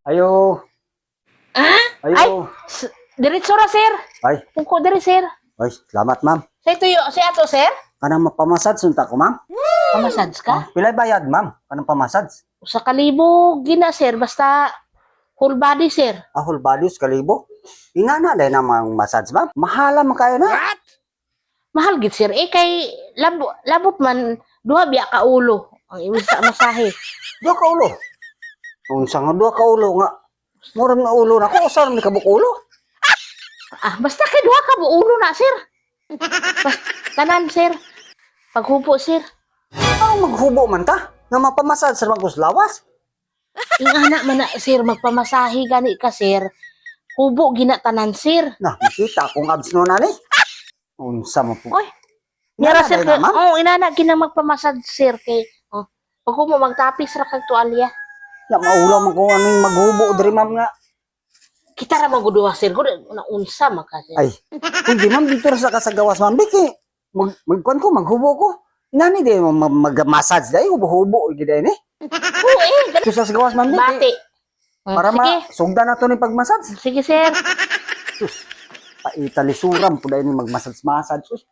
Ayo, Ah? Ay, ayo. diretso ra, sir. Ay, Kungko diri, sir. ay, salamat ma'am. Sa tuyo, si ato, sir. Kanang mapamasad sunta ko ma'am. Pamasads ka? Pilay bayad ma'am, kanang pamasad. Sa kalibo, gina, sir. Basta whole body, sir. Whole body kalibo. Ingana dahil namang massage ma'am. Mahala man kayo na. Mahal gid, sir. Kay labot man, duha biya ka ulo. Ang iwis sa masahe. Dua ka ulo. Unsa nga dua ka ulo nga. Murag na ulo na ko, usa ni kabuk ulo. Basta kay duha ka ulo na, sir. Tanan, sir. Paghupo, sir. Maghubo man ta. Nga mapamasad sa mga lawas. Ingana man na, sir. Magpamasahe gani ka, sir. Hubo gina tanan, sir. Na, nakita akong abs no nani. Unsa mo po. Oy. Nyara, Ingana sir. dahil na ma'am. Inana gina magpamasad, sir. Kay, pag humo, magtapis ra kag tuwalya. Ya maulaw man ko ano yung maghubo diri ma'am nga. Kita ra maguduha, sir. Kuno na unsa maka, sir. Ay, hindi ma'am dito ra sa kasagawas ma'am. Biki, magkuhan ko, maghubo ko. Inani di mag-massage dahil, hubo-hubo. Gida ni. Oo, Ito sa sagawas ma'am. Biki. bati. Para Sige. masugda na to ni pag-massage. Sige, sir. Sus, paitalisuram po dahil ni mag-massage-massage. Sus,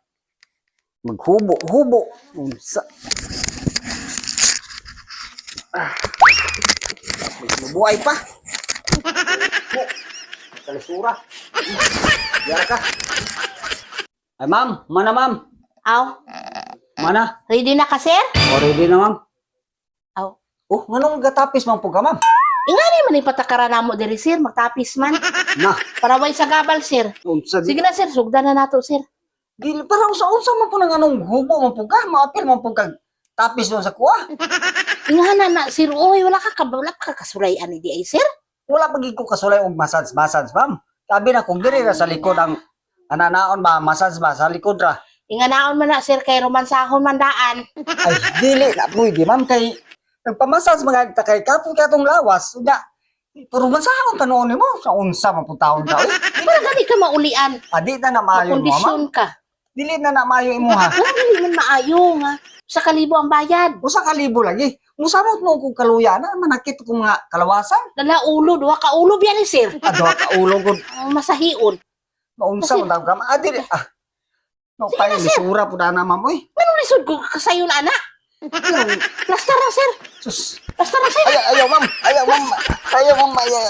maghubo-hubo. Unsa. Buhay pa. Talisura. Yara ka. Ay ma'am, mana ma'am. Aw, Mana? ready na ka, sir? O ready na ma'am. Aw. Oh, nganong gatapis man po ka ma'am? Ingani man yung patakara namo diri, sir. Magtapis man. Na, Para way sa gabal, sir. unsa di. Sige na, sir. Sugda na nato, sir. Dili parang unsa man po nang anong hubo man po ka, maapil man po kag tapis mo sa kuha. Ingana na, sir. Uy, wala ka kasulayan ni di ay, sir. Wala pag ko kasulay og massage ma'am. Sabi na kung diri ra sa likod ang ananaon ba massage ba sa likod ra. Inganaon man na, sir. Kay romansahon man daan. Ay dili na pwede ma'am kay nagpamassage mga kay kapon katong lawas. Unya pero man sa akong tanon nimo sa unsa man pud taon ka. Para gani ka maulian. Adi na na maayo mo ma'am. Kondisyon ka. Dili na na maayo imuha. Wala gani man maayo nga. Sa kalibo ang bayad. Usa ka libo lagi. Musamot mo kung kaluya na manakit ko mga kalawasan. Dala ulo, duha ka ulo biyan ni, sir. Ado ka ulo gud. Masahion. Maunsa man daw ka. Adi no pa ni sura pud ana ma'am oy. Anong lisod ko kasayon, anak? Plaster na, sir. Sus. Plaster na, sir. Ayaw ma'am. Ayaw ma'am. Ayaw ma'am. Ayaw.